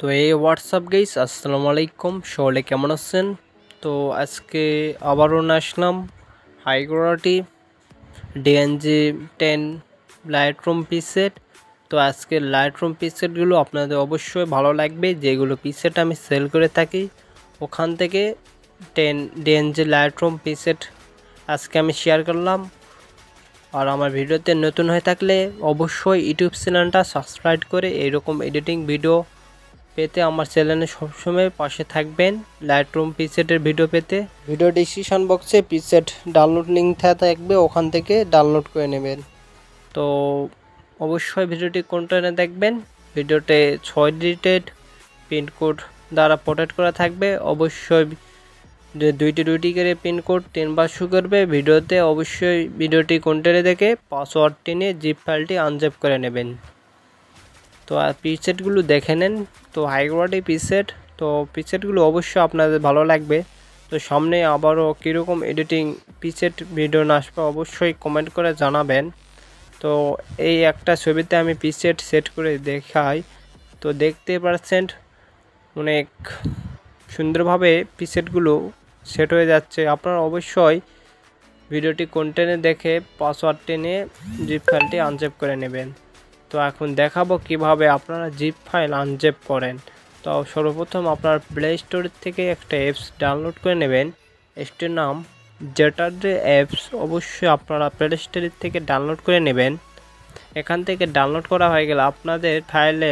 তো এই WhatsApp guys, আসসালামু আলাইকুম। সকলে কেমন আছেন? তো আজকে আবারও আসলাম high quality DNG 10 Lightroom preset. তো আজকে লাইটরুম পিসেটগুলো আপনাদের অবশ্যই ভালো লাগবে, যেগুলো পিসেট আমি সেল করে থাকি ওখান থেকে 10 ডিএনজি লাইটরুম পিসেট আজকে আমি শেয়ার করলাম। আর আমার ভিডিওতে নতুন হয়ে থাকলে অবশ্যই ইউটিউব চ্যানেলটা সাবস্ক্রাইব করে এইরকম এডিটিং ভিডিও পেতে আমার চ্যানেলে সবসময় পাশে থাকবেন। লাইটরুম পিসেটের ভিডিও পেতে ভিডিও ডিসক্রিপশন বক্সে পিসেট ডাউনলোড লিঙ্ক থাকবে, ওখান থেকে ডাউনলোড করে নেবেন। তো অবশ্যই ভিডিওটি কন্টিনিউ দেখবেন। ভিডিওতে 6 ডিজিটেড পিনকোড দ্বারা প্রোটেক্ট করা থাকবে। অবশ্যই দুইটি করে পিনকোড 3 বার শো করবে ভিডিওতে। অবশ্যই ভিডিওটি কন্টিনিউ দেখে পাসওয়ার্ডটি নিয়ে জিপ ফাইলটি আনজিপ করে নেবেন। তো আর পিসেটগুলো দেখে নেন। তো হাই কোয়ালিটি পিসেট, তো পিসেটগুলো অবশ্যই আপনাদের ভালো লাগবে। তো সামনে আবারও কীরকম এডিটিং পিসেট ভিডিও না আসবে অবশ্যই কমেন্ট করে জানাবেন। তো এই একটা ছবিতে আমি পিসেট সেট করে দেখাই। তো দেখতে পাচ্ছেন অনেক সুন্দরভাবে পিসেটগুলো সেট হয়ে যাচ্ছে। আপনারা অবশ্যই ভিডিওটি কন্টিনিউ দেখে পাসওয়ার্ডটি নিয়ে জিপ ফাইলটি আনজিপ করে নেবেন। তো এখন দেখাবো কিভাবে আপনারা জিপ ফাইল আনজিপ করেন। তো সর্বপ্রথম আপনার প্লে স্টোর থেকে একটা অ্যাপস ডাউনলোড করে নেবেন। অ্যাপসটির নাম জেটারডে অ্যাপস। অবশ্যই আপনারা প্লে স্টোর থেকে ডাউনলোড করে নেবেন। এখান থেকে ডাউনলোড করা হয়ে গেলে আপনাদের ফাইলে,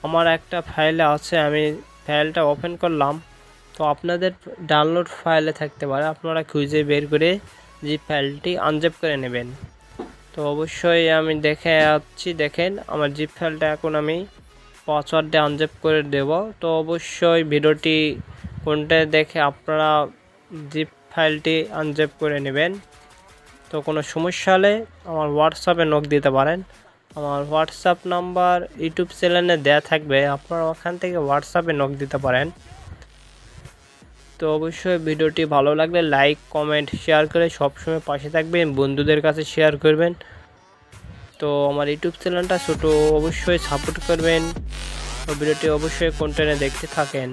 আমার একটা ফাইলে আছে, আমি ফাইলটা ওপেন করলাম। তো আপনাদের ডাউনলোড ফাইলে থাকতে পারে, আপনারা খুঁজে বের করে জিপ ফাইলটি আনজিপ করে নেবেন। তো অবশ্যই আমি দেখে যাচ্ছি, দেখেন আমার জিপ ফাইলটা এখন আমি পাসওয়ার্ড দিয়ে আনজিপ করে দেব। তো অবশ্যই ভিডিওটি কোনটা দেখে আপনারা জিপ ফাইলটি আনজিপ করে নেবেন। তো কোনো সমস্যা হলে আমার হোয়াটসঅ্যাপে নক দিতে পারেন। আমার হোয়াটসঅ্যাপ নাম্বার ইউটিউব চ্যানেলে দেওয়া থাকবে, আপনারা ওখান থেকে হোয়াটসঅ্যাপে নক দিতে পারেন। তো অবশ্যই ভিডিওটি ভালো লাগলে লাইক কমেন্ট শেয়ার করে সবসময় পাশে থাকবেন, বন্ধুদের কাছে শেয়ার করবেন। তো আমার ইউটিউব চ্যানেলটা ছোটো, অবশ্যই সাপোর্ট করবেন। ভিডিওটি অবশ্যই কন্টিনিউ দেখতে থাকেন।